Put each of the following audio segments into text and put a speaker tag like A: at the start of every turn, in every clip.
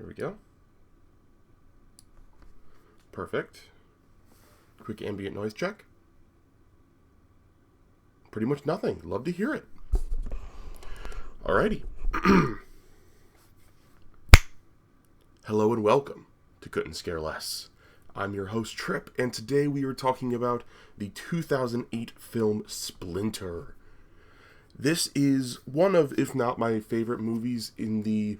A: There we go. Perfect. Quick ambient noise check. Pretty much nothing. Love to hear it. Alrighty. Hello and welcome to Couldn't Scare Less. I'm your host Trip, and today we are talking about the 2008 film Splinter. This is one of, if not my favorite movies in the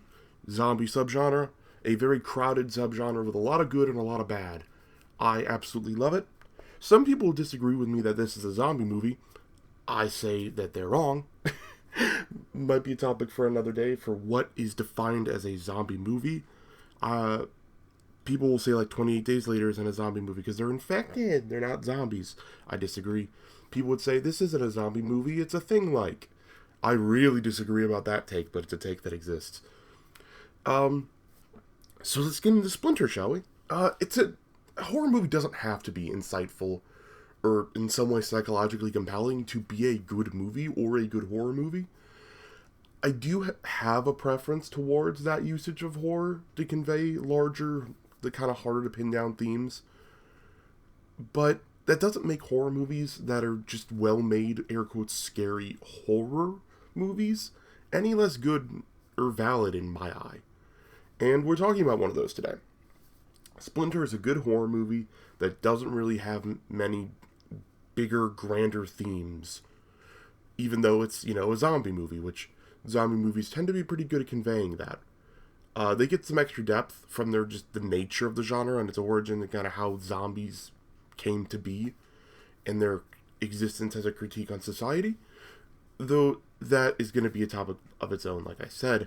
A: zombie subgenre, a very crowded subgenre with a lot of good and a lot of bad. I absolutely love it. Some people disagree with me that this is a zombie movie. I say that they're wrong. Might be a topic for another day for what is defined as a zombie movie. People will say like 28 Days Later isn't a zombie movie because they're infected. They're not zombies. I disagree. People would say this isn't a zombie movie. It's a thing like. I really disagree about that take, but it's a take that exists. So let's get into Splinter, shall we? A horror movie doesn't have to be insightful or in some way psychologically compelling to be a good movie or a good horror movie. I do have a preference towards that usage of horror to convey larger, the kind of harder to pin down themes. But that doesn't make horror movies that are just well-made, air quotes, scary horror movies any less good or valid in my eye. And we're talking about one of those today. Splinter is a good horror movie that doesn't really have many bigger, grander themes. Even though it's, a zombie movie, which zombie movies tend to be pretty good at conveying that. They get some extra depth from the nature of the genre and its origin and kind of how zombies came to be and their existence as a critique on society. Though that is going to be a topic of its own, like I said.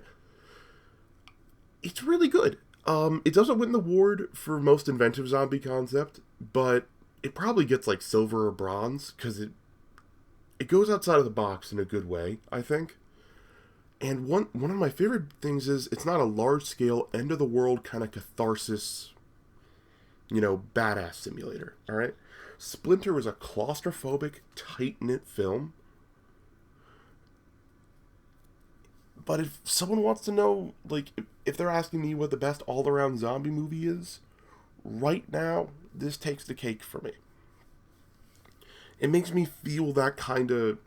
A: It's really good. It doesn't win the award for most inventive zombie concept, but it probably gets like silver or bronze because it goes outside of the box in a good way, I think. And one of my favorite things is it's not a large-scale, end-of-the-world kind of catharsis, badass simulator, alright? Splinter was a claustrophobic, tight-knit film. But if someone wants to know, if they're asking me what the best all-around zombie movie is, right now, this takes the cake for me. It makes me feel that kind of,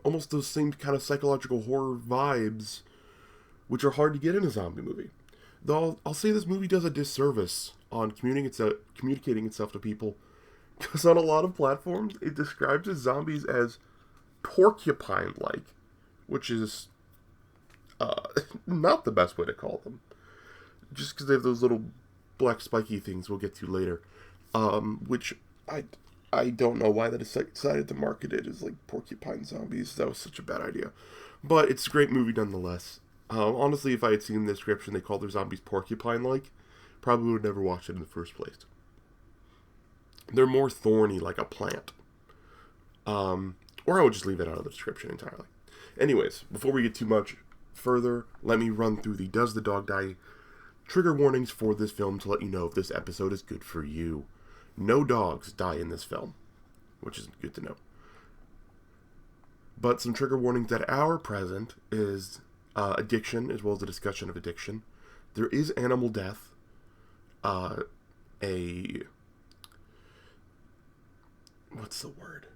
A: almost those same kind of psychological horror vibes, which are hard to get in a zombie movie. Though I'll say this movie does a disservice on communicating itself to people, because on a lot of platforms, it describes its zombies as porcupine-like, which is not the best way to call them. Just because they have those little black spiky things we'll get to later. Which I don't know why they decided to market it as porcupine zombies. That was such a bad idea. But it's a great movie nonetheless. Honestly, if I had seen the description they called their zombies porcupine-like, probably would have never watched it in the first place. They're more thorny like a plant. Or I would just leave it out of the description entirely. Anyways, before we get too much further, let me run through the Does the Dog Die trigger warnings for this film to let you know if this episode is good for you. No dogs die in this film, which is good to know. But some trigger warnings that are present is addiction, as well as the discussion of addiction. There is animal death. What's the word?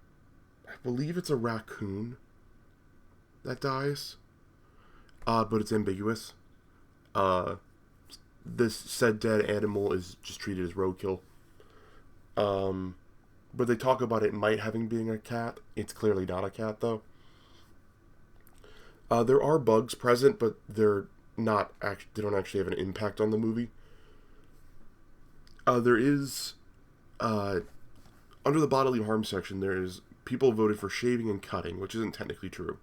A: I believe it's a raccoon that dies. But it's ambiguous. This said dead animal is just treated as roadkill. But they talk about it might having being a cat. It's clearly not a cat, though. There are bugs present, but they don't actually have an impact on the movie. There is, under the bodily harm section, there is people voted for shaving and cutting, which isn't technically true.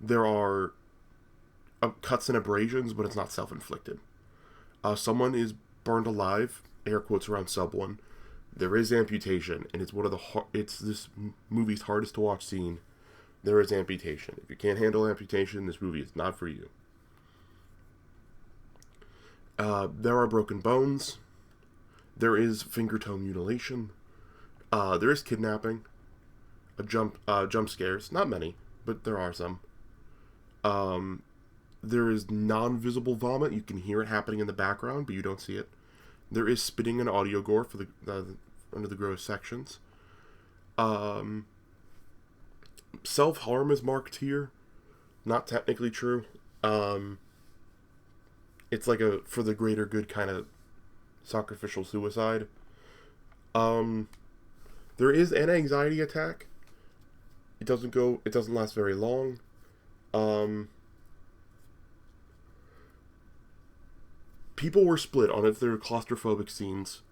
A: There are cuts and abrasions, but it's not self-inflicted. Someone is burned alive, air quotes around sub 1. There is amputation, and it's this movie's hardest to watch scene. There is amputation. If you can't handle amputation, this movie is not for you. There are broken bones. There is finger-toe mutilation. There is kidnapping. Jump scares. Not many, but there are some. There is non-visible vomit. You can hear it happening in the background, but you don't see it. There is spitting and audio gore for the under the gross sections. Self-harm is marked here. Not technically true. It's like a for the greater good kind of sacrificial suicide. There is an anxiety attack. It doesn't last very long. People were split on if there were claustrophobic scenes.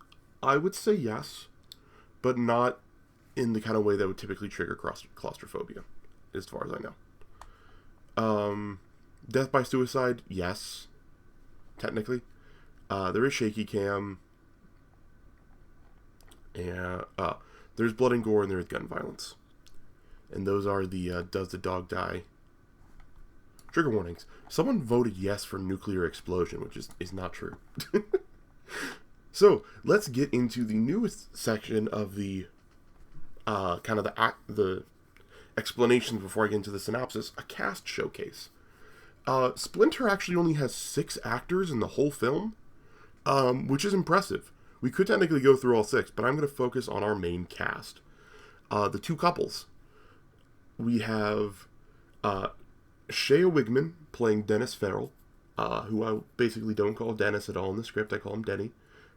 A: I would say yes, but not in the kind of way that would typically trigger claustrophobia, as far as I know. Death by suicide, yes, technically. There is shaky cam. And there's blood and gore, and there's gun violence. And those are the does the dog die? Trigger warnings. Someone voted yes for nuclear explosion, which is not true. So, let's get into the newest section of the kind of the explanations before I get into the synopsis, a cast showcase. Splinter actually only has 6 actors in the whole film, which is impressive. We could technically go through all 6, but I'm going to focus on our main cast. The 2 couples. We have Shea Wigman playing Dennis Farrell, who I basically don't call Dennis at all in the script. I call him Denny,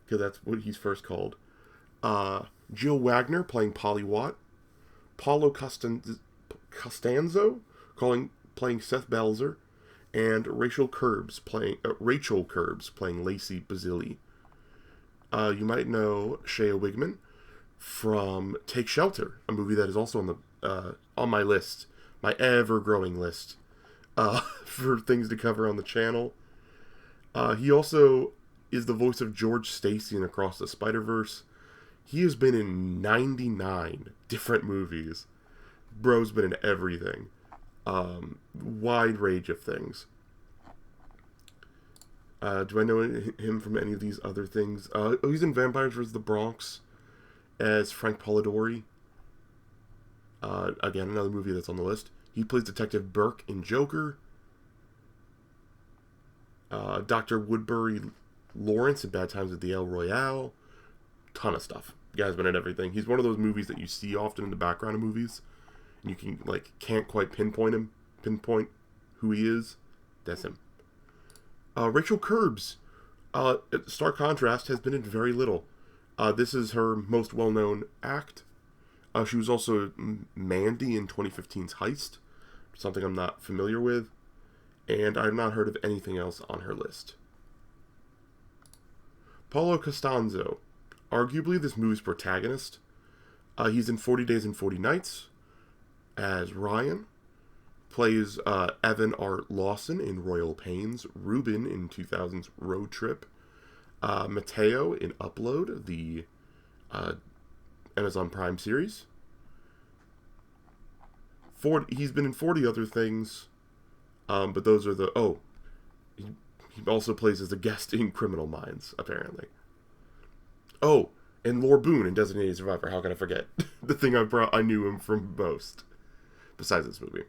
A: because that's what he's first called. Jill Wagner playing Polly Watt. Paulo Costanzo playing Seth Belzer. And Rachel Curbs playing Lacey Bazili. You might know Shea Wigman from Take Shelter, a movie that is also on my list, my ever-growing list, for things to cover on the channel. He also is the voice of George Stacy in Across the Spider-Verse. He has been in 99 different movies. Bro's been in everything. Wide range of things. Do I know him from any of these other things? He's in Vampires vs. the Bronx as Frank Polidori. Again, another movie that's on the list. He plays Detective Burke in Joker. Dr. Woodbury Lawrence in Bad Times at the El Royale. Ton of stuff. The guy's been in everything. He's one of those movies that you see often in the background of movies. And you can, can't quite pinpoint who he is. That's him. Rachel Curbs, stark contrast, has been in very little. This is her most well-known act. She was also Mandy in 2015's Heist, something I'm not familiar with, and I've not heard of anything else on her list. Paulo Costanzo, arguably this movie's protagonist. He's in 40 Days and 40 Nights as Ryan. Plays Evan R. Lawson in Royal Pains, Ruben in 2000's Road Trip, Mateo in Upload, the Amazon Prime series. He's been in 40 other things, but those are he also plays as a guest in Criminal Minds, apparently. Oh, and Laura Boone in Designated Survivor. How can I forget? The thing I knew him from most, besides this movie.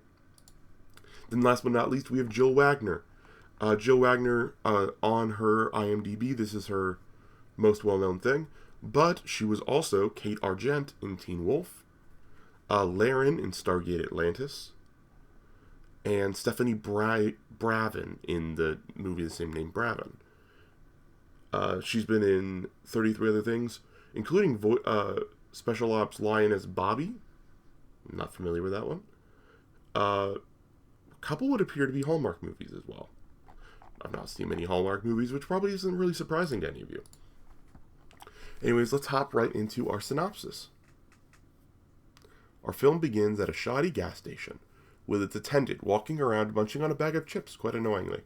A: Then last but not least, we have Jill Wagner. Jill Wagner, on her IMDb, this is her most well-known thing. But she was also Kate Argent in Teen Wolf, Laren in Stargate Atlantis, and Stephanie Bravin in the movie the same name, Bravin. She's been in 33 other things, including Special Ops Lioness Bobby. I'm not familiar with that one. Couple would appear to be Hallmark movies as well. I've not seen many Hallmark movies, which probably isn't really surprising to any of you. Anyways, let's hop right into our synopsis. Our film begins at a shoddy gas station, with its attendant walking around munching on a bag of chips quite annoyingly.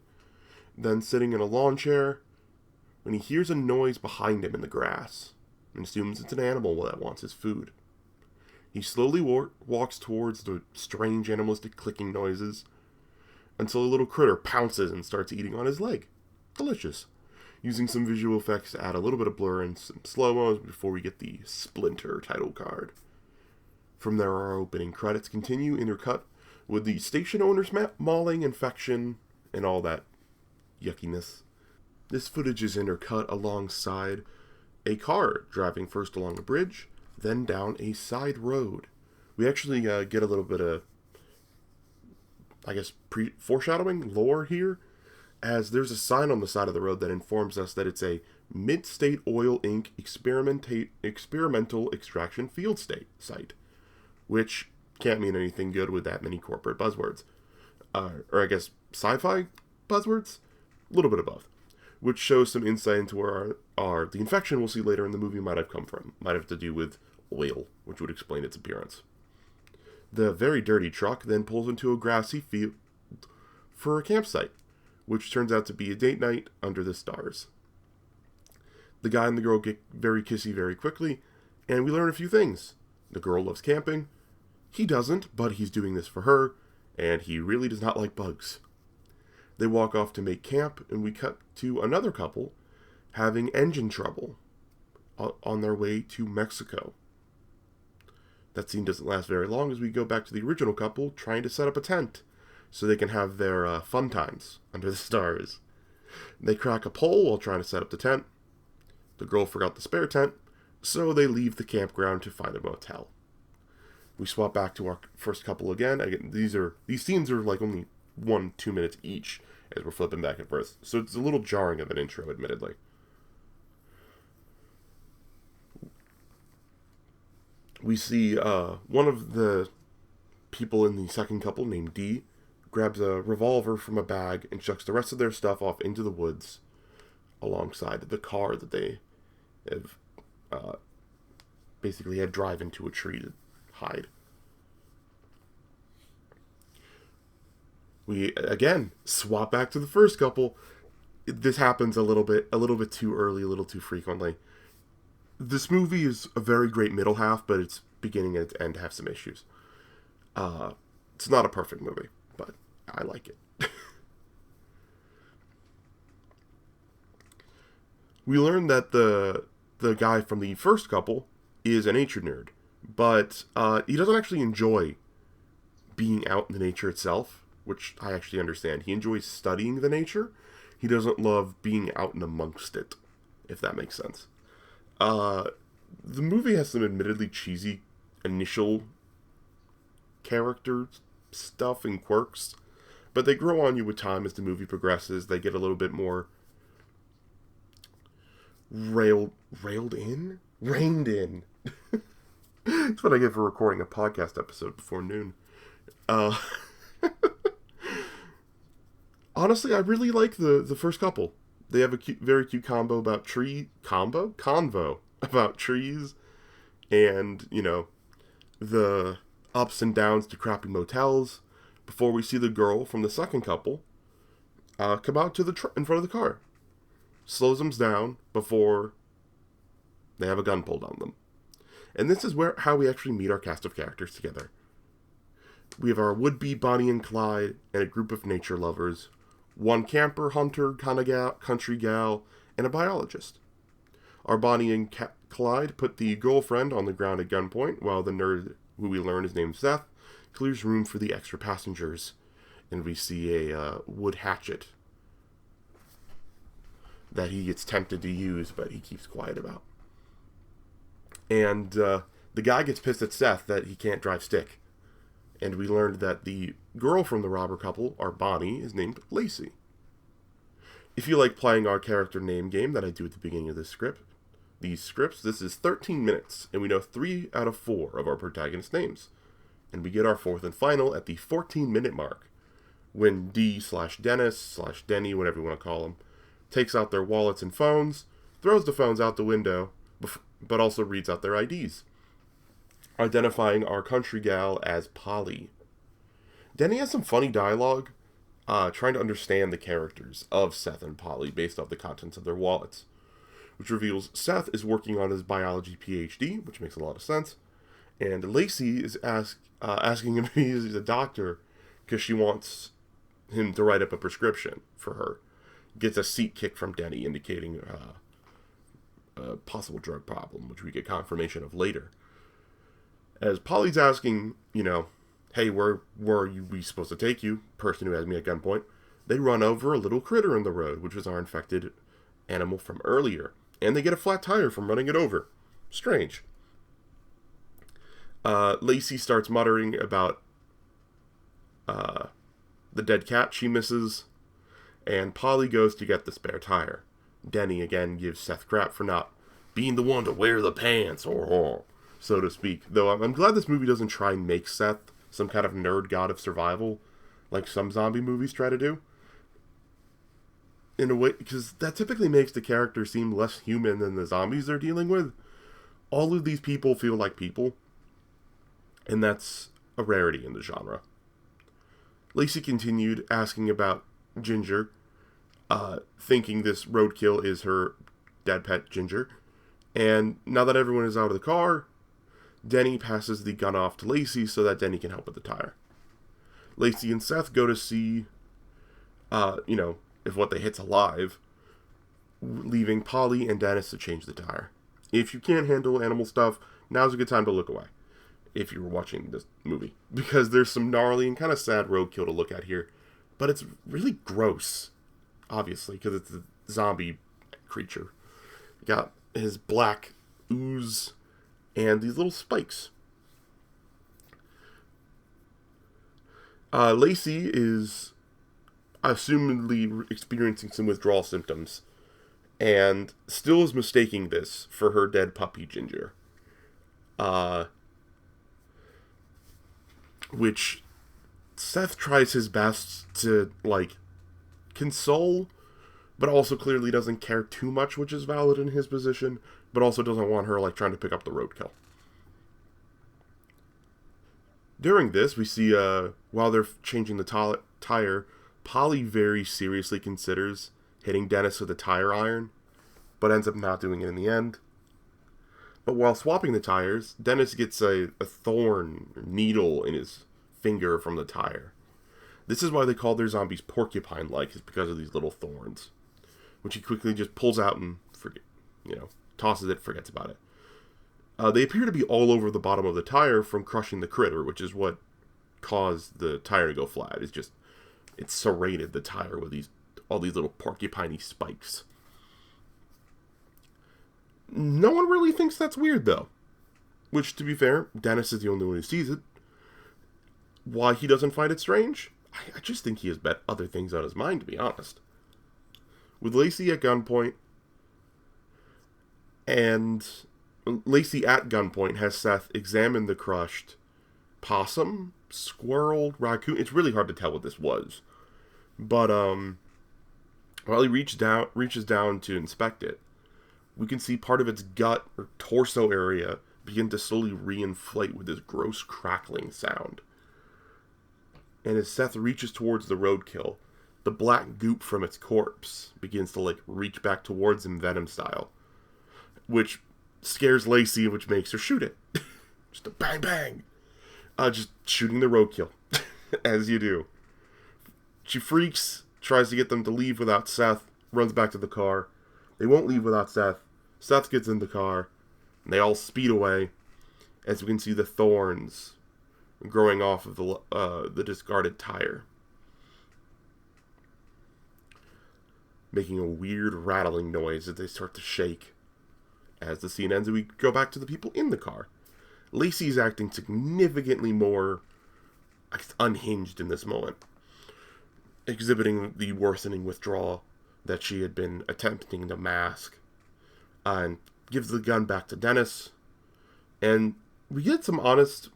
A: Then sitting in a lawn chair, when he hears a noise behind him in the grass, and assumes it's an animal that wants his food. He slowly walks towards the strange animalistic clicking noises, until a little critter pounces and starts eating on his leg. Delicious. Using some visual effects to add a little bit of blur and some slow-mos before we get the Splinter title card. From there, our opening credits continue intercut with the station owner's mauling infection and all that yuckiness. This footage is intercut alongside a car driving first along a bridge, then down a side road. We actually get a little bit of, I guess, foreshadowing lore here, as there's a sign on the side of the road that informs us that it's a Mid-State Oil Inc. experimental extraction field site, which can't mean anything good with that many corporate buzzwords. Or I guess sci-fi buzzwords? A little bit of both. Which shows some insight into where the infection we'll see later in the movie might have come from. Might have to do with oil, which would explain its appearance. The very dirty truck then pulls into a grassy field for a campsite, which turns out to be a date night under the stars. The guy and the girl get very kissy very quickly, and we learn a few things. The girl loves camping. He doesn't, but he's doing this for her, and he really does not like bugs. They walk off to make camp, and we cut to another couple having engine trouble on their way to Mexico. That scene doesn't last very long as we go back to the original couple trying to set up a tent so they can have their fun times under the stars. They crack a pole while trying to set up the tent. The girl forgot the spare tent, so they leave the campground to find a motel. We swap back to our first couple again. These scenes are like only 1-2 minutes each as we're flipping back and forth, so it's a little jarring of an intro, admittedly. We see one of the people in the second couple, named D, grabs a revolver from a bag and chucks the rest of their stuff off into the woods alongside the car that they have basically had drive into a tree to hide. We again swap back to the first couple. This happens a little bit too early, a little too frequently. This movie is a very great middle half, but its beginning and its end have some issues. It's not a perfect movie, but I like it. We learn that the guy from the first couple is a nature nerd, but he doesn't actually enjoy being out in the nature itself, which I actually understand. He enjoys studying the nature. He doesn't love being out and amongst it, if that makes sense. The movie has some admittedly cheesy initial character stuff and quirks, but they grow on you with time as the movie progresses. They get a little bit more reined in. That's what I get for recording a podcast episode before noon. Honestly, I really like the first couple. They have a very cute convo about trees, and the ups and downs to crappy motels. Before we see the girl from the second couple come out to in front of the car, slows them down before they have a gun pulled on them, and this is how we actually meet our cast of characters together. We have our would-be Bonnie and Clyde and a group of nature lovers. One camper, hunter, country gal, and a biologist. Our Bonnie and Clyde put the girlfriend on the ground at gunpoint, while the nerd, who we learn is named Seth, clears room for the extra passengers. And we see a wood hatchet that he gets tempted to use, but he keeps quiet about. And the guy gets pissed at Seth that he can't drive stick. And we learned that the girl from the robber couple, our Bonnie, is named Lacey. If you like playing our character name game that I do at the beginning of this this is 13 minutes, and we know 3 out of 4 of our protagonist names. And we get our fourth and final at the 14-minute mark, when D/Dennis/Denny, whatever you want to call them, takes out their wallets and phones, throws the phones out the window, but also reads out their IDs, identifying our country gal as Polly. Denny has some funny dialogue, trying to understand the characters of Seth and Polly based off the contents of their wallets, which reveals Seth is working on his biology PhD, which makes a lot of sense, and Lacey is asking him if he's a doctor because she wants him to write up a prescription for her. Gets a seat kick from Denny, indicating a possible drug problem, which we get confirmation of later. As Polly's asking, hey, where are we supposed to take you? Person who has me at gunpoint. They run over a little critter in the road, which was our infected animal from earlier. And they get a flat tire from running it over. Strange. Lacey starts muttering about the dead cat she misses. And Polly goes to get the spare tire. Denny again gives Seth crap for not being the one to wear the pants, or so to speak. Though I'm glad this movie doesn't try and make Seth some kind of nerd god of survival, like some zombie movies try to do. In a way, because that typically makes the character seem less human than the zombies they're dealing with. All of these people feel like people, and that's a rarity in the genre. Lacey continued asking about Ginger, thinking this roadkill is her dead pet Ginger. And now that everyone is out of the car, Denny passes the gun off to Lacey so that Denny can help with the tire. Lacey and Seth go to see, if what they hit's alive, leaving Polly and Dennis to change the tire. If you can't handle animal stuff, now's a good time to look away, if you were watching this movie. Because there's some gnarly and kind of sad roadkill to look at here. But it's really gross, obviously, because it's a zombie creature. You got his black ooze and these little spikes. Lacey is assumedly experiencing some withdrawal symptoms and still is mistaking this for her dead puppy Ginger. Which Seth tries his best to, console, but also clearly doesn't care too much, which is valid in his position, but also doesn't want her, trying to pick up the roadkill. During this, we see, while they're changing the tire, Polly very seriously considers hitting Dennis with a tire iron, but ends up not doing it in the end. But while swapping the tires, Dennis gets a thorn or needle in his finger from the tire. This is why they call their zombies porcupine-like, is because of these little thorns, which he quickly just pulls out and tosses it, forgets about it. They appear to be all over the bottom of the tire from crushing the critter, which is what caused the tire to go flat. It serrated the tire with all these little porcupine-y spikes. No one really thinks that's weird, though. Which, to be fair, Dennis is the only one who sees it. Why he doesn't find it strange? I just think he has other things on his mind, to be honest. With Lacey at gunpoint, and Lacey at gunpoint has Seth examine the crushed possum, squirrel, raccoon. It's really hard to tell what this was. But, while he reaches down to inspect it, we can see part of its gut or torso area begin to slowly reinflate with this gross crackling sound. And as Seth reaches towards the roadkill, the black goop from its corpse begins to reach back towards him Venom style. Which scares Lacey, which makes her shoot it. Just a bang bang. Just shooting the roadkill. As you do. She freaks, tries to get them to leave without Seth, runs back to the car. They won't leave without Seth. Seth gets in the car, and they all speed away, as we can see the thorns growing off of the discarded tire, making a weird rattling noise as they start to shake. As the scene ends, and we go back to the people in the car. Lacey's acting significantly more unhinged in this moment, exhibiting the worsening withdrawal that she had been attempting to mask, and gives the gun back to Dennis. And we get some honest,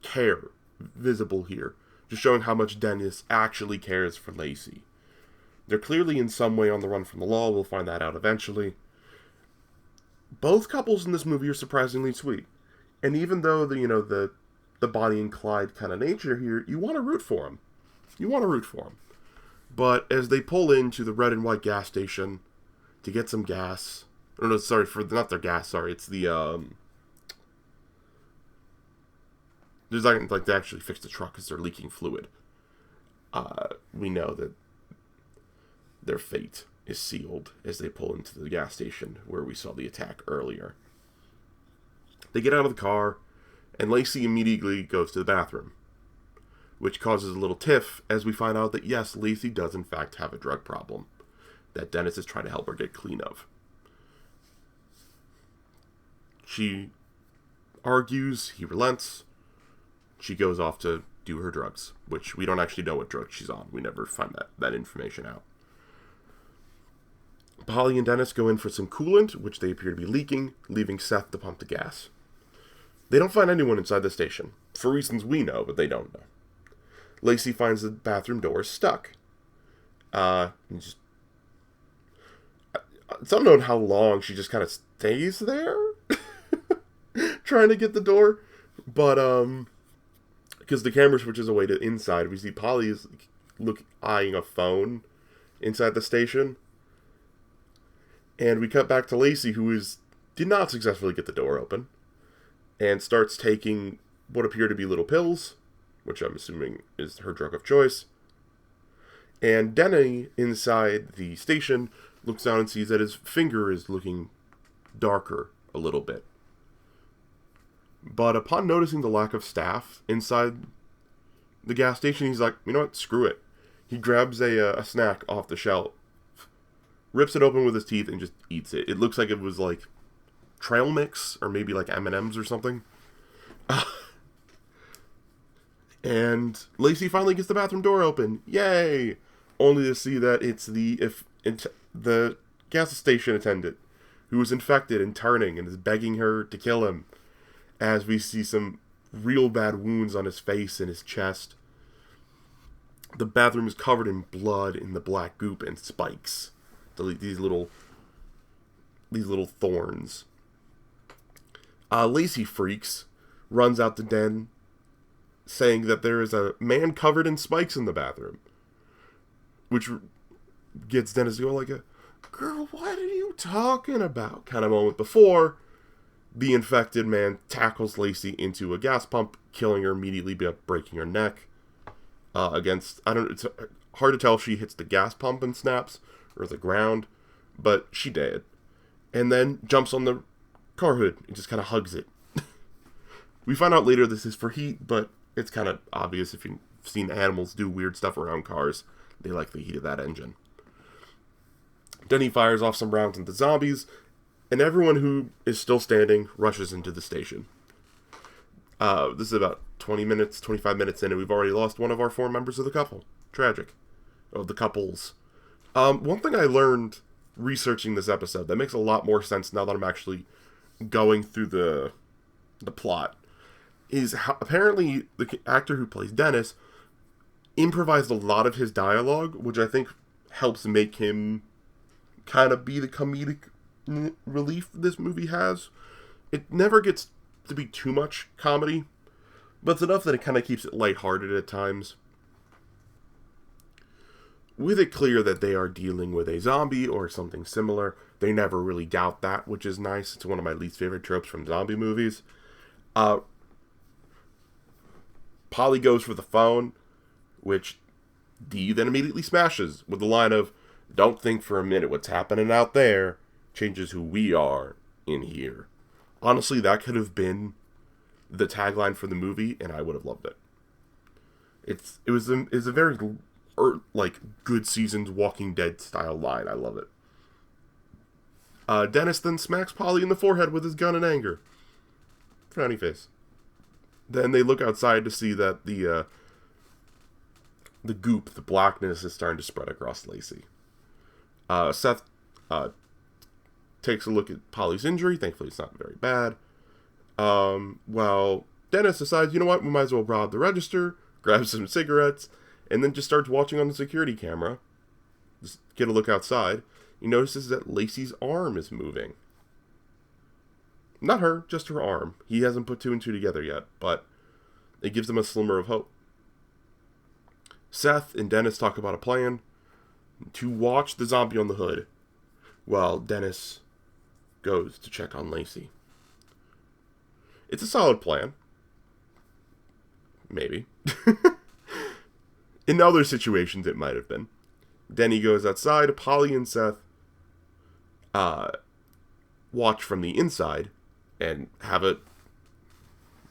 A: care visible here, just showing how much Dennis actually cares for Lacey. They're clearly in some way on the run from the law. We'll find that out eventually. Both couples in this movie are surprisingly sweet. And even though the Bonnie and Clyde kind of nature here, you want to root for them. But as they pull into the red and white gas station to get some gas, it's the, there's they actually fix the truck because they're leaking fluid. We know that their fate is sealed as they pull into the gas station where we saw the attack earlier. They get out of the car, and Lacey immediately goes to the bathroom. which causes a little tiff as we find out that, yes, Lacey does in fact have a drug problem that Dennis is trying to help her get clean of. She argues, he relents, she goes off to do her drugs, which we don't actually know what drugs she's on. We never find that information out. Polly and Dennis go in for some coolant, which they appear to be leaking, leaving Seth to pump the gas. They don't find anyone inside the station, for reasons we know, but they don't know. Lacey finds the bathroom door stuck. It's unknown how long she just kind of stays there, trying to get the door, but because the camera switches away to inside, we see Polly is eyeing a phone inside the station. And we cut back to Lacey, who did not successfully get the door open, and starts taking what appear to be little pills, which I'm assuming is her drug of choice. And Denny, inside the station, looks down and sees that his finger is looking darker a little bit. But upon noticing the lack of staff inside the gas station, he's like, you know what, screw it. He grabs a snack off the shelf, rips it open with his teeth, and just eats it. It looks like it was like trail mix, or maybe like M&M's or something. And Lacey finally gets the bathroom door open. Yay! Only to see that it's the gas station attendant who is infected and turning and is begging her to kill him, as we see some real bad wounds on his face and his chest. The bathroom is covered in blood in the black goop and spikes. These little thorns. Lacey freaks, runs out the den, saying that there is a man covered in spikes in the bathroom, which gets Dennis to go like a, girl, what are you talking about? Kind of moment before the infected man tackles Lacey into a gas pump, killing her immediately by breaking her neck. It's hard to tell if she hits the gas pump and snaps or the ground, but she did. And then jumps on the car hood and just kind of hugs it. We find out later this is for heat, but it's kind of obvious if you've seen animals do weird stuff around cars. They like the heat of that engine. Then he fires off some rounds into zombies, and everyone who is still standing rushes into the station. This is about 25 minutes in, and we've already lost one of our 4 members of the couple. Tragic. Of the couples. One thing I learned researching this episode that makes a lot more sense now that I'm actually going through the plot is how apparently the actor who plays Dennis improvised a lot of his dialogue, which I think helps make him kind of be the comedic relief this movie has. It never gets to be too much comedy, but it's enough that it kind of keeps it lighthearted at times. With it clear that they are dealing with a zombie or something similar, they never really doubt that, which is nice. It's one of my least favorite tropes from zombie movies. Polly goes for the phone, which Dee then immediately smashes with the line of, "Don't think for a minute what's happening out there changes who we are in here." Honestly, that could have been the tagline for the movie, and I would have loved it. It was a very good season's Walking Dead style line. I love it. Dennis then smacks Polly in the forehead with his gun in anger. Frowny face. Then they look outside to see that the goop, the blackness, is starting to spread across Lacey. Seth takes a look at Polly's injury. Thankfully, it's not very bad. Well, Dennis decides, you know what, we might as well rob the register, grab some cigarettes, and then just starts watching on the security camera. Just get a look outside. He notices that Lacey's arm is moving. Not her, just her arm. He hasn't put 2 and 2 together yet, but it gives him a slimmer of hope. Seth and Dennis talk about a plan to watch the zombie on the hood while Dennis goes to check on Lacey. It's a solid plan. Maybe. In other situations, it might have been. Denny goes outside. Polly and Seth watch from the inside and have it,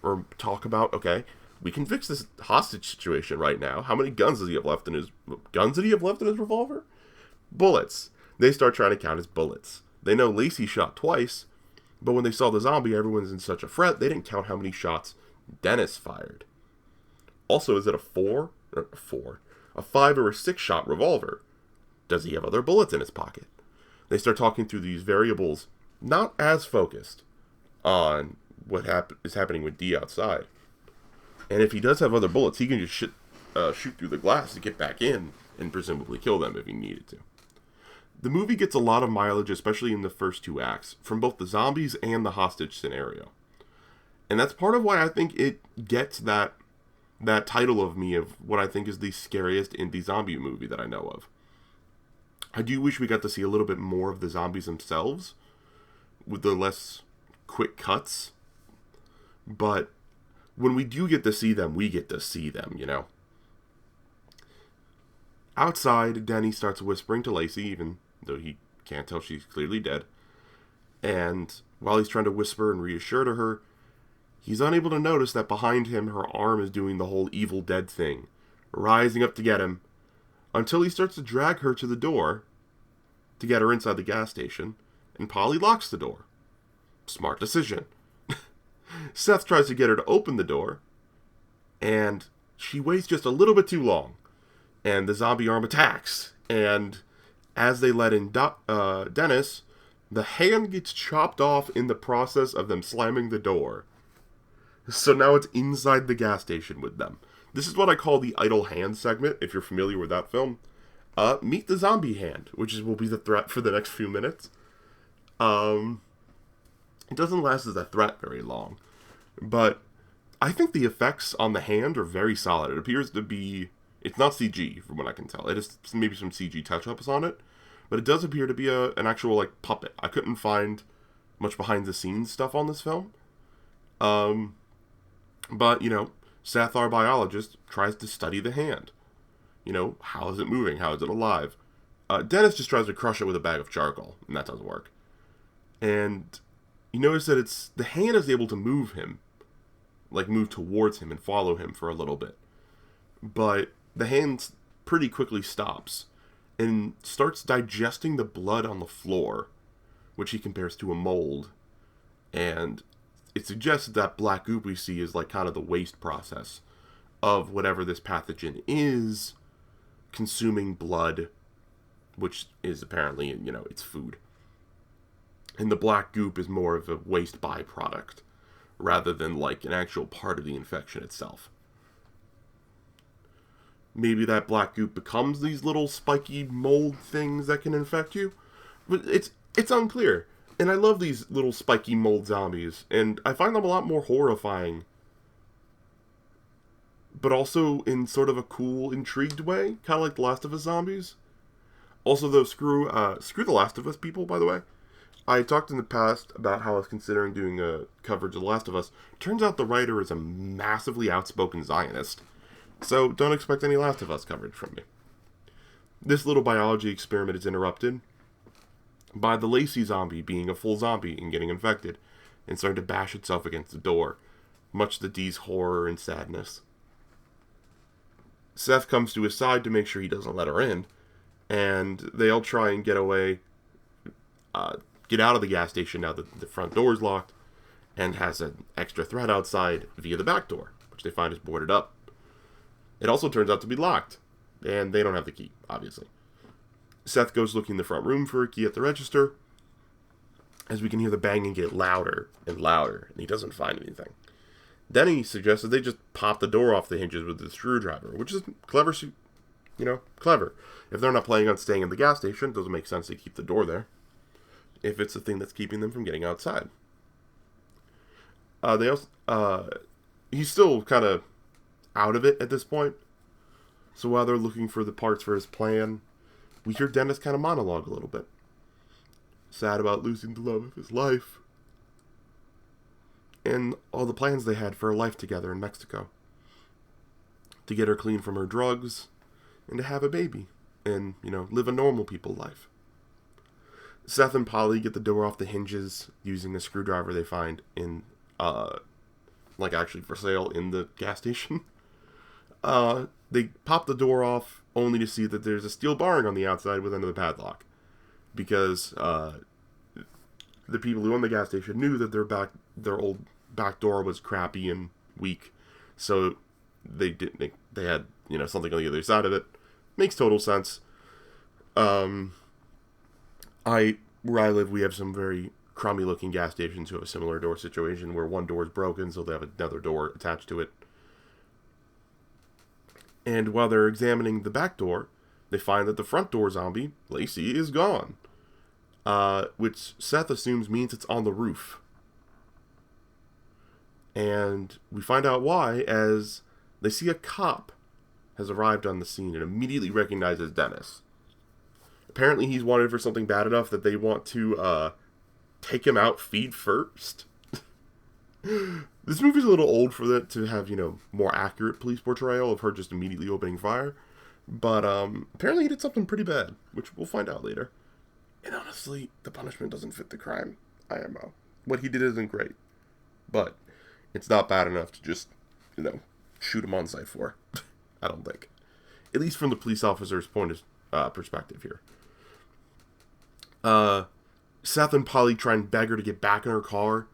A: or talk about, okay, we can fix this hostage situation right now. How many guns does he have left in his... Guns did he have left in his revolver? Bullets. They start trying to count his bullets. They know Lacey shot twice, but when they saw the zombie, everyone's in such a fret, they didn't count how many shots Dennis fired. Also, is it a 5 or a 6 shot revolver? Does he have other bullets in his pocket? They start talking through these variables, not as focused on what is happening with D outside. And if he does have other bullets, he can just shoot through the glass to get back in and presumably kill them if he needed to. The movie gets a lot of mileage, especially in the first 2 acts, from both the zombies and the hostage scenario. And that's part of why I think it gets that title of me of what I think is the scariest indie zombie movie that I know of. I do wish we got to see a little bit more of the zombies themselves, with the less quick cuts. But when we do get to see them, we get to see them, you know. Outside, Denny starts whispering to Lacey, even though he can't tell she's clearly dead. And while he's trying to whisper and reassure to her, he's unable to notice that behind him, her arm is doing the whole Evil Dead thing, rising up to get him, until he starts to drag her to the door to get her inside the gas station, and Polly locks the door. Smart decision. Seth tries to get her to open the door, and she waits just a little bit too long, and the zombie arm attacks, and as they let in Dennis, the hand gets chopped off in the process of them slamming the door. So now it's inside the gas station with them. This is what I call the idle hand segment, if you're familiar with that film. Meet the zombie hand, which will be the threat for the next few minutes. It doesn't last as a threat very long, but I think the effects on the hand are very solid. It appears to be... It's not CG, from what I can tell. It is maybe some CG touch-ups on it, but it does appear to be an actual, like, puppet. I couldn't find much behind-the-scenes stuff on this film. But, you know, Seth, our biologist, tries to study the hand. You know, how is it moving? How is it alive? Dennis just tries to crush it with a bag of charcoal, and that doesn't work. And you notice that the hand is able to move him, like move towards him and follow him for a little bit. But the hand pretty quickly stops and starts digesting the blood on the floor, which he compares to a mold. And it suggests that black goop we see is like kind of the waste process of whatever this pathogen is consuming blood, which is apparently, you know, it's food. And the black goop is more of a waste byproduct rather than like an actual part of the infection itself. Maybe that black goop becomes these little spiky mold things that can infect you, but it's unclear. And I love these little spiky mold zombies, and I find them a lot more horrifying, but also in sort of a cool, intrigued way, kind of like The Last of Us zombies. Also, though, screw The Last of Us people, by the way. I talked in the past about how I was considering doing a coverage of The Last of Us. Turns out the writer is a massively outspoken Zionist, so don't expect any Last of Us coverage from me. This little biology experiment is interrupted by the Lacey zombie being a full zombie and getting infected and starting to bash itself against the door, much to Dee's horror and sadness. Seth comes to his side to make sure he doesn't let her in, and they all try and get away, get out of the gas station now that the front door is locked, and has an extra threat outside via the back door, which they find is boarded up. It also turns out to be locked, and they don't have the key, obviously. Seth goes looking in the front room for a key at the register, as we can hear the banging get louder and louder, and he doesn't find anything. Denny suggests that they just pop the door off the hinges with the screwdriver, which is clever, clever. If they're not planning on staying in the gas station, it doesn't make sense to keep the door there, if it's the thing that's keeping them from getting outside. He's still kind of out of it at this point, so while they're looking for the parts for his plan, we hear Dennis kind of monologue a little bit. Sad about losing the love of his life. And all the plans they had for a life together in Mexico. To get her clean from her drugs, and to have a baby, and, live a normal people life. Seth and Polly get the door off the hinges using a screwdriver they find in, like actually for sale in the gas station. They pop the door off only to see that there's a steel barring on the outside with another padlock. Because the people who own the gas station knew that their old back door was crappy and weak. So they had, something on the other side of it. Makes total sense. Where I live, we have some very crummy looking gas stations who have a similar door situation where one door is broken, so they have another door attached to it. And while they're examining the back door, they find that the front door zombie, Lacey, is gone. Which Seth assumes means it's on the roof. And we find out why as they see a cop has arrived on the scene and immediately recognizes Dennis. Apparently he's wanted for something bad enough that they want to take him out feet first. This movie's a little old for that to have, more accurate police portrayal of her just immediately opening fire. But apparently he did something pretty bad, which we'll find out later. And honestly, the punishment doesn't fit the crime, IMO. What he did isn't great. But it's not bad enough to just, shoot him on sight for. I don't think. At least from the police officer's perspective here. Seth and Polly try and beg her to get back in her car.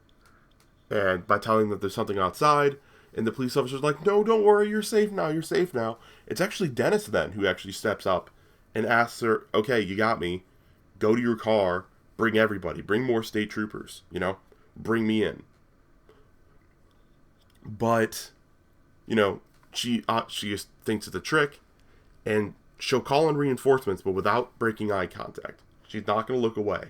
A: And by telling that there's something outside. And the police officer's like, no, don't worry, you're safe now, you're safe now. It's actually Dennis then who actually steps up and asks her, okay, you got me. Go to your car, bring everybody, bring more state troopers, bring me in. But, she just thinks it's a trick, and she'll call in reinforcements, but without breaking eye contact. She's not going to look away.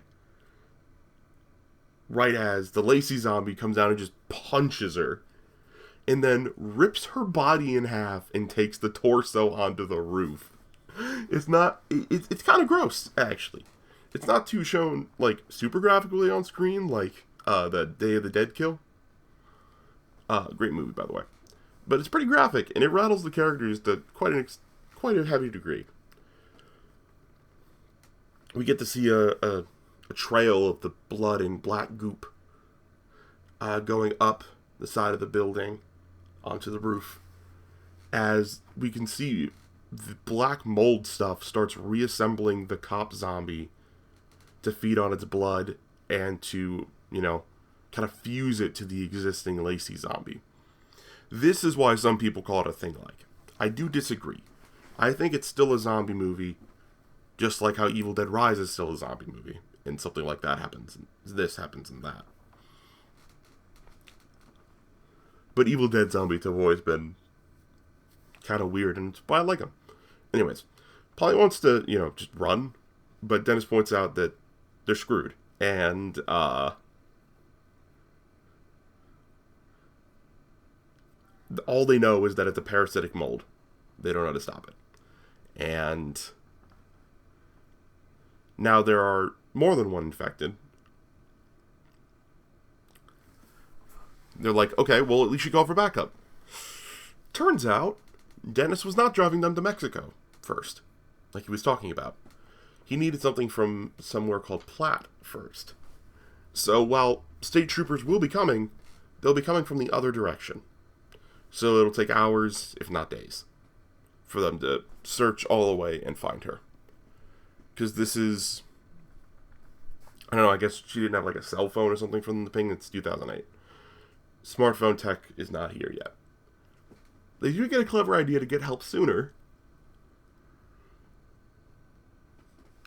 A: Right as the Lacey zombie comes down and just punches her, and then rips her body in half and takes the torso onto the roof. It's kind of gross, actually. It's not too shown, super graphically on screen, like the Day of the Dead kill. Great movie, by the way. But it's pretty graphic, and it rattles the characters to quite a heavy degree. We get to see a trail of the blood and black goop going up the side of the building onto the roof. As we can see, the black mold stuff starts reassembling the cop zombie to feed on its blood and to, kind of fuse it to the existing Lacey zombie. This is why some people call it a thing like. I do disagree. I think it's still a zombie movie, just like how Evil Dead Rise is still a zombie movie, and something like that happens, and this happens in that. But Evil Dead zombies have always been kind of weird, and it's why I like them. Anyways, Polly wants to, just run, but Dennis points out that they're screwed, and, all they know is that it's a parasitic mold. They don't know how to stop it. And now there are more than one infected. They're like, okay, well, at least you go for backup. Turns out, Dennis was not driving them to Mexico first, like he was talking about. He needed something from somewhere called Platte first. So while state troopers will be coming, they'll be coming from the other direction. So it'll take hours, if not days, for them to search all the way and find her. Because this is, I don't know, I guess she didn't have a cell phone or something from the ping. It's 2008. Smartphone tech is not here yet. They do get a clever idea to get help sooner.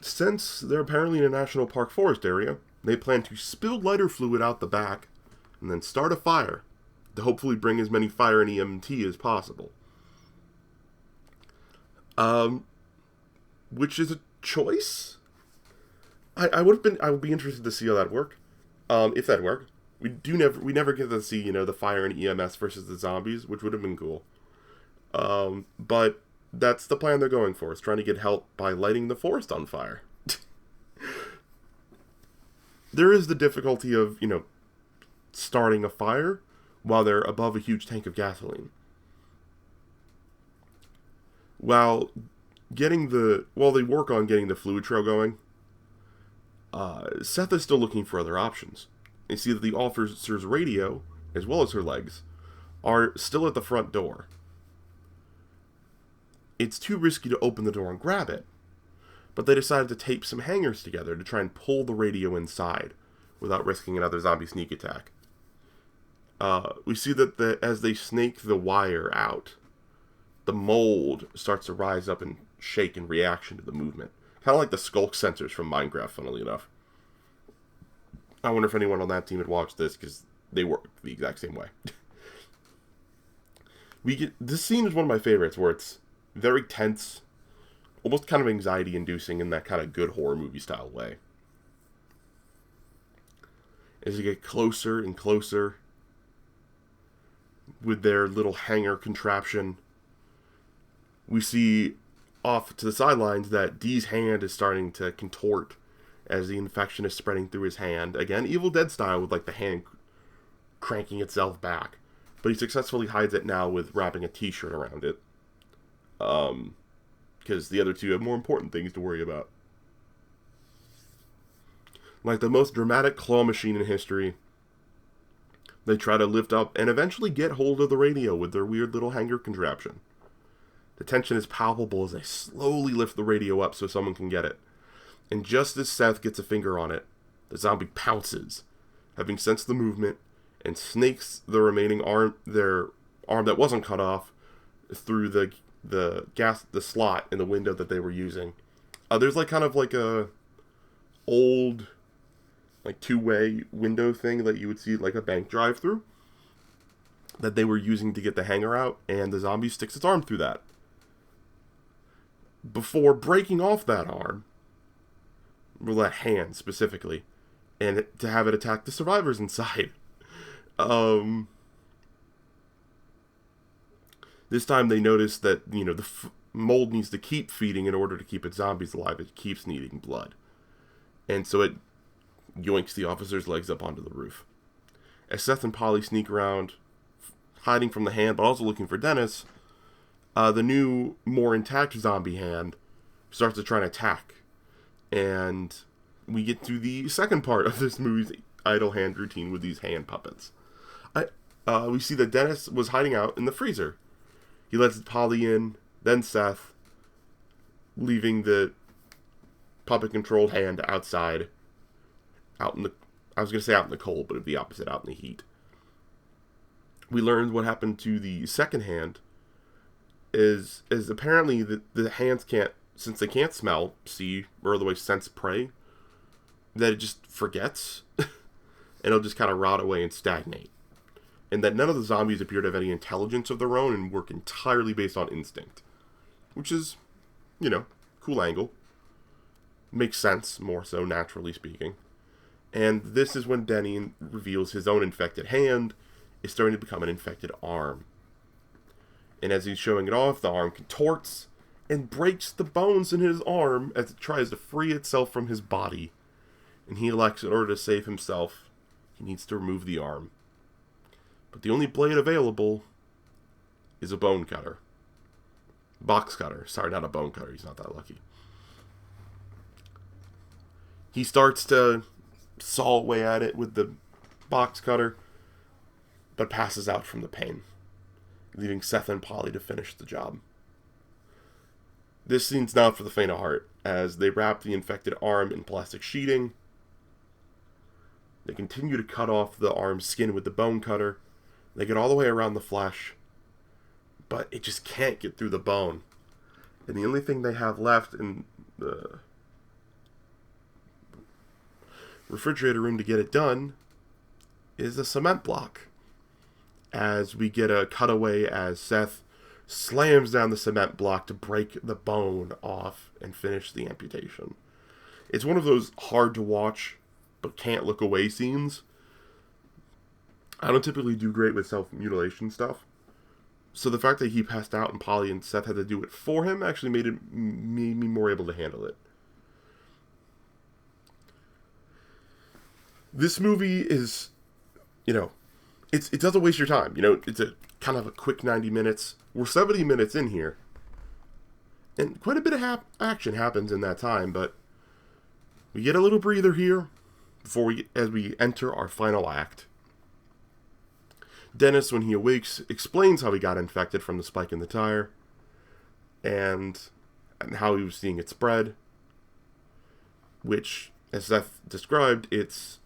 A: Since they're apparently in a national park forest area, they plan to spill lighter fluid out the back and then start a fire to hopefully bring as many fire and EMT as possible. Which is a choice? I would be interested to see how that work. If that worked. We never get to see, the fire and EMS versus the zombies, which would have been cool. But that's the plan they're going for. It's trying to get help by lighting the forest on fire. There is the difficulty of, starting a fire while they're above a huge tank of gasoline. While they work on getting the fluid trail going, Seth is still looking for other options. They see that the officer's radio, as well as her legs, are still at the front door. It's too risky to open the door and grab it, but they decided to tape some hangers together to try and pull the radio inside without risking another zombie sneak attack. We see that as they snake the wire out, the mold starts to rise up and shake in reaction to the movement. Kind of like the skulk sensors from Minecraft, funnily enough. I wonder if anyone on that team had watched this, because they work the exact same way. This scene is one of my favorites, where it's very tense, almost kind of anxiety-inducing in that kind of good horror movie style way. As you get closer and closer with their little hanger contraption, we see off to the sidelines that Dee's hand is starting to contort as the infection is spreading through his hand. Again, Evil Dead style, with like the hand cranking itself back. But he successfully hides it now with wrapping a t-shirt around it. Because the other two have more important things to worry about. Like the most dramatic claw machine in history, they try to lift up and eventually get hold of the radio with their weird little hanger contraption. The tension is palpable as they slowly lift the radio up so someone can get it. And just as Seth gets a finger on it, the zombie pounces, having sensed the movement, and snakes the remaining their arm that wasn't cut off, through the slot in the window that they were using. There's like kind of like a old, like two-way window thing that you would see like a bank drive-through that they were using to get the hanger out, and the zombie sticks its arm through that. Before breaking off that arm, or that hand specifically, and to have it attack the survivors inside. This time they notice that, you know, the mold needs to keep feeding in order to keep its zombies alive. It keeps needing blood. And so it yoinks the officer's legs up onto the roof. As Seth and Polly sneak around, hiding from the hand, but also looking for Dennis, the new, more intact zombie hand starts to try and attack. And we get to the second part of this movie's idle hand routine with these hand puppets. We see that Dennis was hiding out in the freezer. He lets Polly in, then Seth, leaving the puppet-controlled hand outside. I was going to say out in the cold, but it'd be opposite, out in the heat. We learned what happened to the second hand is apparently the hands can't, since they can't smell, see, or otherwise sense prey, that it just forgets, and it'll just kind of rot away and stagnate. And that none of the zombies appear to have any intelligence of their own and work entirely based on instinct. Which is, you know, cool angle. Makes sense, more so, naturally speaking. And this is when Denny reveals his own infected hand is starting to become an infected arm. And as he's showing it off, the arm contorts and breaks the bones in his arm as it tries to free itself from his body. And he elects, in order to save himself, he needs to remove the arm. But the only blade available is a bone cutter. Box cutter. Sorry, not a bone cutter. He's not that lucky. He starts to saw away at it with the box cutter, but passes out from the pain, leaving Seth and Polly to finish the job. This scene's not for the faint of heart, as they wrap the infected arm in plastic sheeting. They continue to cut off the arm's skin with the bone cutter. They get all the way around the flesh, but it just can't get through the bone. And the only thing they have left in the refrigerator room to get it done is a cement block. As we get a cutaway as Seth slams down the cement block to break the bone off and finish the amputation. It's one of those hard to watch but can't look away scenes. I don't typically do great with self-mutilation stuff. So the fact that he passed out and Polly and Seth had to do it for him actually made me more able to handle it. This movie is, you know, it doesn't waste your time. You know, it's a kind of a quick 90 minutes. We're 70 minutes in here. And quite a bit of action happens in that time, but we get a little breather here as we enter our final act. Dennis, when he awakes, explains how he got infected from the spike in the tire, and how he was seeing it spread, which, as Seth described, it's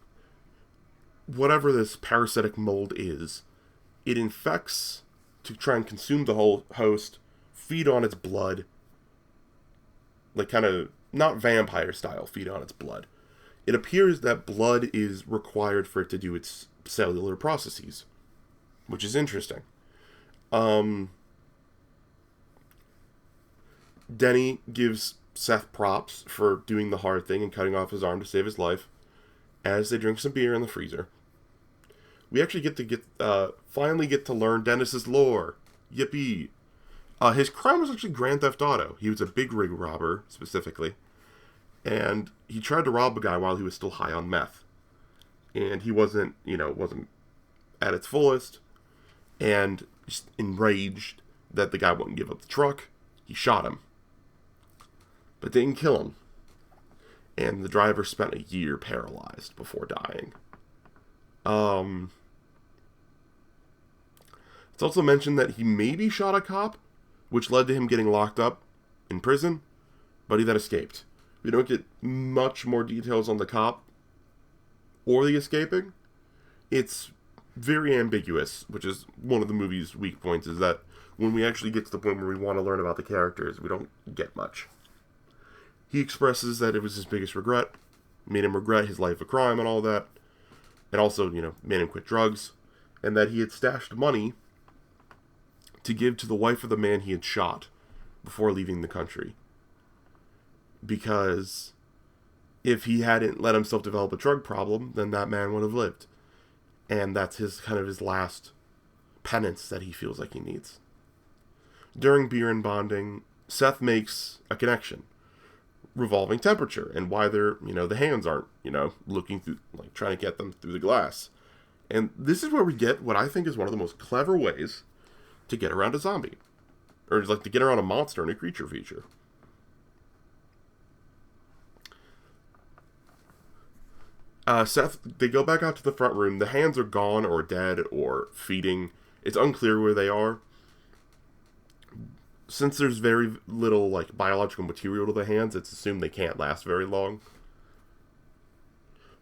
A: whatever this parasitic mold is. It infects to try and consume the whole host, feed on its blood, like kind of, not vampire style, feed on its blood. It appears that blood is required for it to do its cellular processes, which is interesting. Denny gives Seth props for doing the hard thing and cutting off his arm to save his life as they drink some beer in the freezer. We actually finally get to learn Dennis's lore. Yippee. His crime was actually Grand Theft Auto. He was a big rig robber, specifically. And he tried to rob a guy while he was still high on meth. And he wasn't at its fullest. And just enraged that the guy wouldn't give up the truck, he shot him. But didn't kill him. And the driver spent a year paralyzed before dying. It's also mentioned that he maybe shot a cop, which led to him getting locked up in prison, but he then escaped. We don't get much more details on the cop or the escaping. It's very ambiguous, which is one of the movie's weak points, is that when we actually get to the point where we want to learn about the characters, we don't get much. He expresses that it was his biggest regret, made him regret his life of crime and all that, and also, made him quit drugs, and that he had stashed money to give to the wife of the man he had shot before leaving the country. Because if he hadn't let himself develop a drug problem, then that man would have lived. And that's his last penance that he feels like he needs. During beer and bonding, Seth makes a connection. Revolving temperature, and why they're, the hands aren't, looking through, like, trying to get them through the glass. And this is where we get what I think is one of the most clever ways to get around a zombie. Or, like, to get around a monster in a creature feature. Seth, they go back out to the front room. The hands are gone or dead or feeding. It's unclear where they are. Since there's very little, like, biological material to the hands, it's assumed they can't last very long.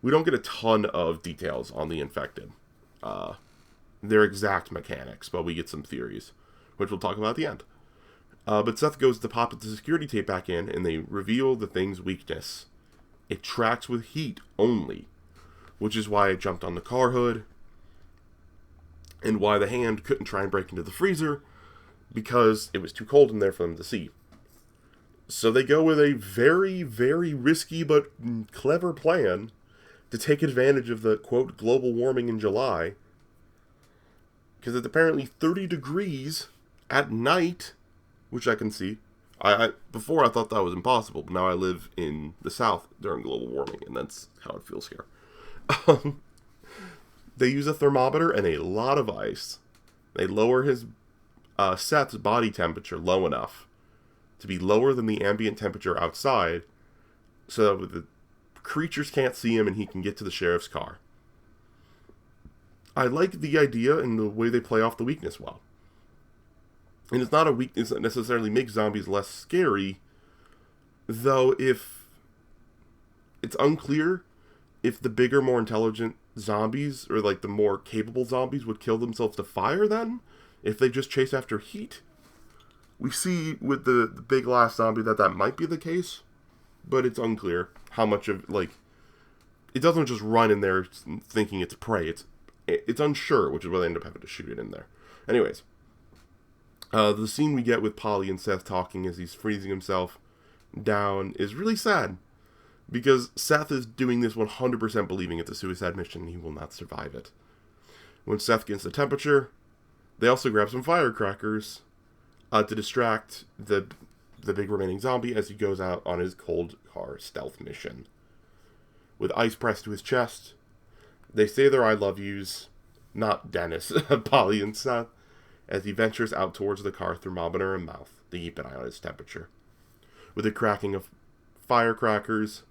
A: We don't get a ton of details on the infected. Their exact mechanics, but we get some theories, which we'll talk about at the end. But Seth goes to pop the security tape back in, and they reveal the thing's weakness. It tracks with heat only, which is why it jumped on the car hood, and why the hand couldn't try and break into the freezer, because it was too cold in there for them to see. So they go with a very, very risky but clever plan to take advantage of the, quote, global warming in July, because it's apparently 30 degrees at night, which I can see. Before I thought that was impossible, but now I live in the South during global warming, and that's how it feels here. They use a thermometer and a lot of ice. They lower Seth's body temperature low enough to be lower than the ambient temperature outside, so that the creatures can't see him and he can get to the sheriff's car. I like the idea and the way they play off the weakness well. And it's not a weakness that necessarily makes zombies less scary, though if it's unclear if the bigger, more intelligent zombies, or like the more capable zombies, would kill themselves to fire then, if they just chase after heat. We see with the big last zombie that might be the case, but it's unclear how much of, like, it doesn't just run in there thinking it's prey. It's unsure, which is why they end up having to shoot it in there. Anyways, the scene we get with Polly and Seth talking as he's freezing himself down is really sad, because Seth is doing this 100% believing it's a suicide mission and he will not survive it. When Seth gets the temperature, they also grab some firecrackers to distract the big remaining zombie as he goes out on his cold car stealth mission. With ice pressed to his chest, they say their I love yous, not Dennis, Polly and Seth, as he ventures out towards the car thermometer and mouth to keep an eye on his temperature. With the cracking of firecrackers,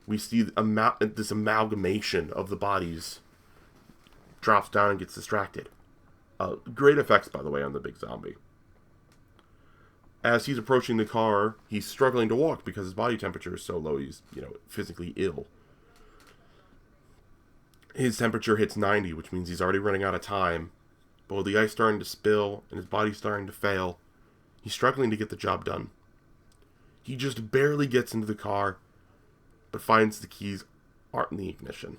A: we see this amalgamation of the bodies drops down and gets distracted. Great effects, by the way, on the big zombie. As he's approaching the car, he's struggling to walk because his body temperature is so low, he's, physically ill. His temperature hits 90, which means he's already running out of time. But with the ice starting to spill and his body starting to fail, he's struggling to get the job done. He just barely gets into the car, but finds the keys aren't in the ignition.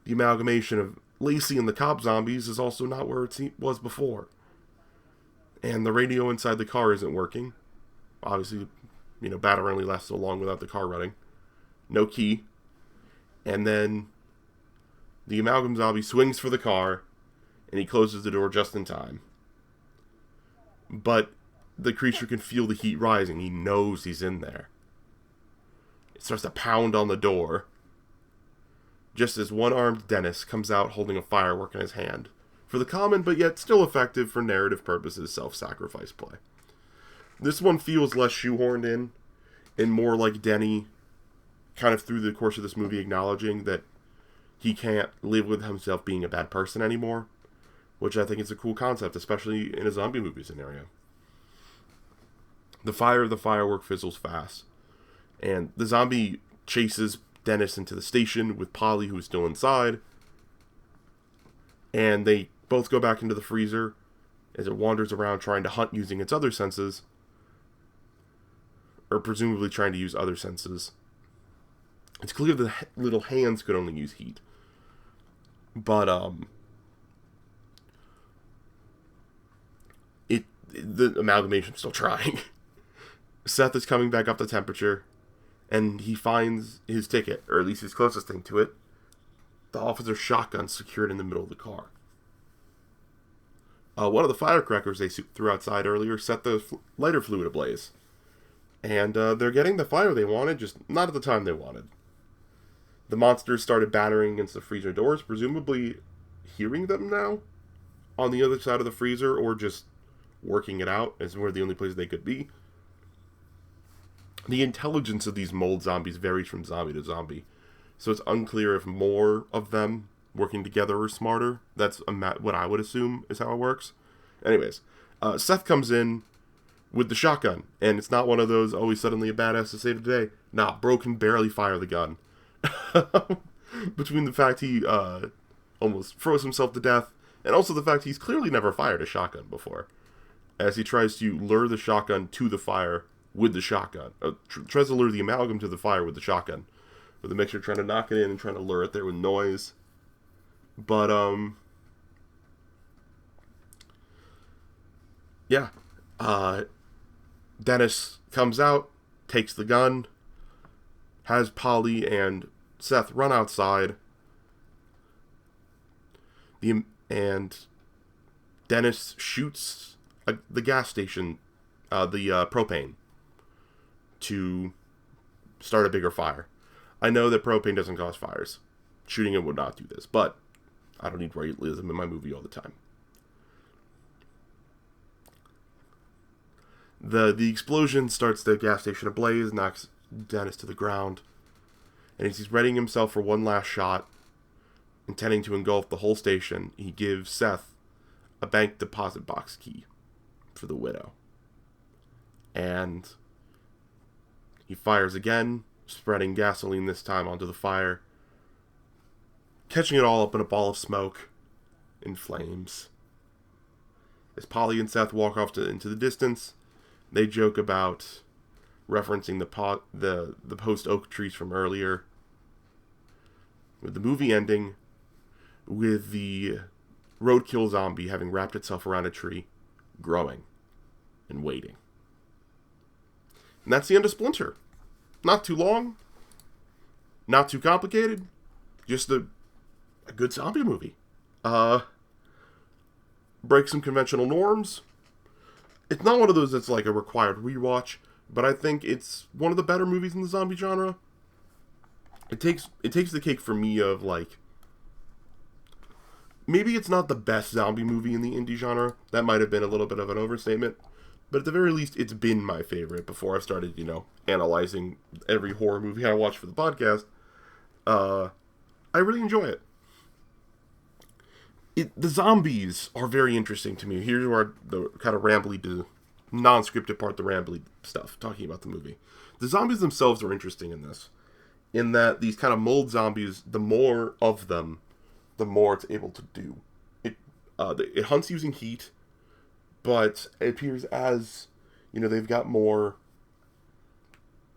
A: The amalgamation of Lacey and the cop zombies is also not where it was before. And the radio inside the car isn't working. Obviously, battery only lasts so long without the car running. No key. And then the amalgam zombie swings for the car, and he closes the door just in time. But the creature can feel the heat rising. He knows he's in there. It starts to pound on the door, just as one-armed Dennis comes out holding a firework in his hand, for the common but yet still effective for narrative purposes self-sacrifice play. This one feels less shoehorned in, and more like Denny, kind of through the course of this movie, acknowledging that he can't live with himself being a bad person anymore, which I think is a cool concept, especially in a zombie movie scenario. The fire of the firework fizzles fast, and the zombie chases Dennis into the station with Polly, who is still inside, and they both go back into the freezer as it wanders around trying to hunt using its other senses, or presumably trying to use other senses. It's clear the little hands could only use heat, but the amalgamation's still trying. Seth is coming back up the temperature, and he finds his ticket, or at least his closest thing to it, the officer's shotgun secured in the middle of the car. One of the firecrackers they threw outside earlier set the lighter fluid ablaze. And they're getting the fire they wanted, just not at the time they wanted. The monsters started battering against the freezer doors, presumably hearing them now on the other side of the freezer, or just working it out as were the only place they could be. The intelligence of these mold zombies varies from zombie to zombie, so it's unclear if more of them working together are smarter. That's what I would assume is how it works. Anyways, Seth comes in with the shotgun, and it's not one of those, oh, he's suddenly a badass to save the day. Nah, bro can barely fire the gun. Between the fact he almost froze himself to death, and also the fact he's clearly never fired a shotgun before, as he tries to lure the shotgun to the fire with the shotgun. Tries to lure the amalgam to the fire with the shotgun, with the mixture trying to knock it in and trying to lure it there with noise. But, yeah. Dennis comes out, takes the gun, has Polly and Seth run outside, and Dennis shoots the gas station, the propane, to start a bigger fire. I know that propane doesn't cause fires. Shooting it would not do this, but I don't need realism in my movie all the time. The explosion starts the gas station ablaze, knocks Dennis to the ground, and as he's readying himself for one last shot, intending to engulf the whole station, he gives Seth a bank deposit box key for the widow. And he fires again, spreading gasoline this time onto the fire, catching it all up in a ball of smoke and flames. As Polly and Seth walk off into the distance, they joke about referencing the post oak trees from earlier, with the movie ending with the roadkill zombie having wrapped itself around a tree, growing and waiting. And that's the end of Splinter. Not too long, not too complicated, just a good zombie movie. Break some conventional norms. It's not one of those that's like a required rewatch, but I think it's one of the better movies in the zombie genre. It takes the cake for me of, like, maybe it's not the best zombie movie in the indie genre. That might have been a little bit of an overstatement, but at the very least, it's been my favorite before I started, analyzing every horror movie I watch for the podcast. I really enjoy it. The zombies are very interesting to me. Here's where the kind of rambly, non-scripted part, the rambly stuff, talking about the movie. The zombies themselves are interesting in this, in that these kind of mold zombies, the more of them, the more it's able to do. It hunts using heat, but it appears as, they've got more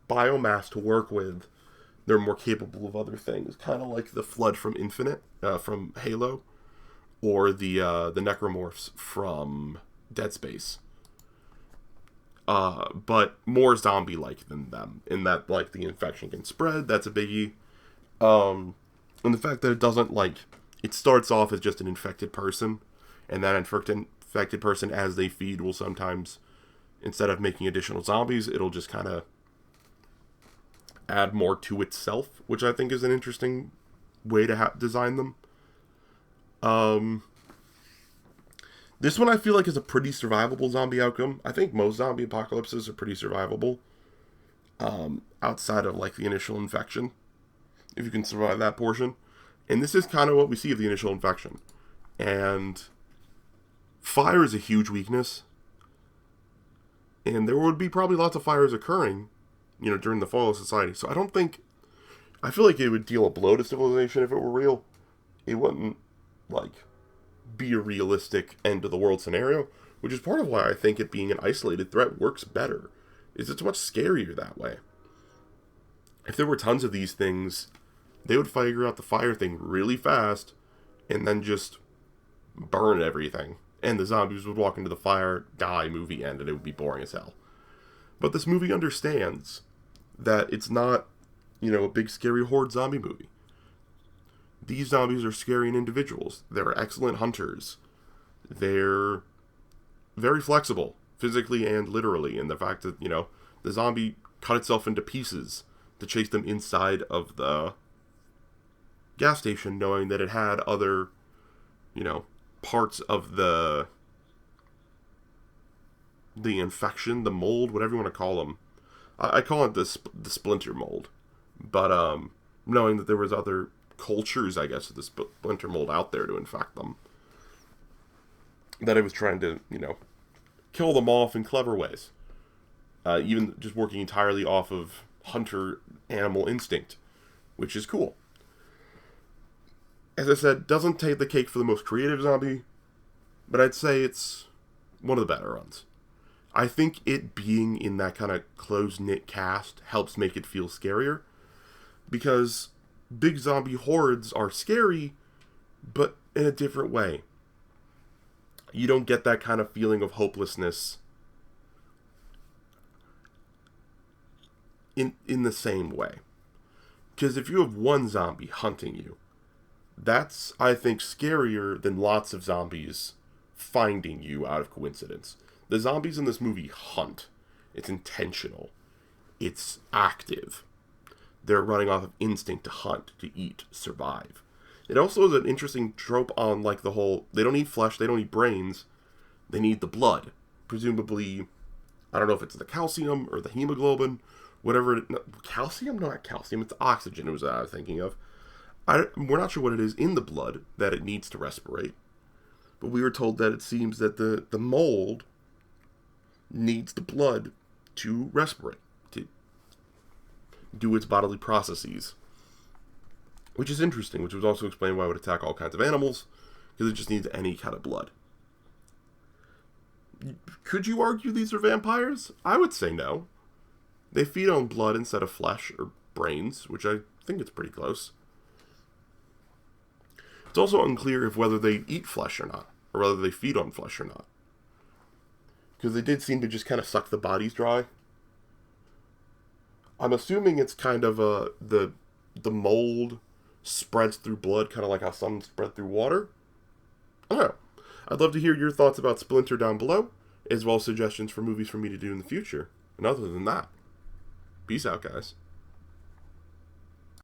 A: biomass to work with. They're more capable of other things, kind of like the Flood from Infinite, from Halo, or the Necromorphs from Dead Space. But more zombie-like than them, in that, like, the infection can spread, that's a biggie. And the fact that it doesn't, it starts off as just an infected person, and that infected person, as they feed, will sometimes, instead of making additional zombies, it'll just kind of add more to itself, which I think is an interesting way to design them. This one I feel like is a pretty survivable zombie outcome. I think most zombie apocalypses are pretty survivable, outside of, the initial infection, if you can survive that portion. And this is kind of what we see of the initial infection. And fire is a huge weakness. And there would be probably lots of fires occurring, during the fall of society. So I feel like it would deal a blow to civilization if it were real. It wouldn't, be a realistic end of the world scenario, which is part of why I think it being an isolated threat works better. It's much scarier that way. If there were tons of these things, they would figure out the fire thing really fast, and then just burn everything. And the zombies would walk into the fire, die, movie end, and it would be boring as hell. But this movie understands that it's not, a big scary horde zombie movie. These zombies are scary individuals. They're excellent hunters. They're very flexible, physically and literally, in the fact that, the zombie cut itself into pieces to chase them inside of the gas station, knowing that it had other, parts of the infection, the mold, whatever you want to call them. I call it the Splinter mold. But knowing that there was other cultures, I guess, of the Splinter mold out there to infect them, that it was trying to, kill them off in clever ways. Even just working entirely off of hunter animal instinct, which is cool. As I said, doesn't take the cake for the most creative zombie, but I'd say it's one of the better ones. I think it being in that kind of close-knit cast helps make it feel scarier, because big zombie hordes are scary, but in a different way. You don't get that kind of feeling of hopelessness in the same way. Because if you have one zombie hunting you, that's, I think, scarier than lots of zombies finding you out of coincidence. The zombies in this movie hunt. It's intentional. It's active. They're running off of instinct to hunt, to eat, survive. It also is an interesting trope on, the whole, they don't eat flesh, they don't eat brains, they need the blood. Presumably, I don't know if it's the calcium or the hemoglobin, whatever. Calcium? No, not calcium, it's oxygen, it was what I was thinking of. We're not sure what it is in the blood that it needs to respirate, but we were told that it seems that the mold needs the blood to respirate, to do its bodily processes. Which is interesting, which was also explained why it would attack all kinds of animals, because it just needs any kind of blood. Could you argue these are vampires? I would say no. They feed on blood instead of flesh or brains, which I think is pretty close. It's also unclear if whether they eat flesh or not, or whether they feed on flesh or not. Because they did seem to just kind of suck the bodies dry. I'm assuming it's kind of the mold spreads through blood, kind of like how some spread through water. I don't know. I'd love to hear your thoughts about Splinter down below, as well as suggestions for movies for me to do in the future. And other than that, peace out, guys.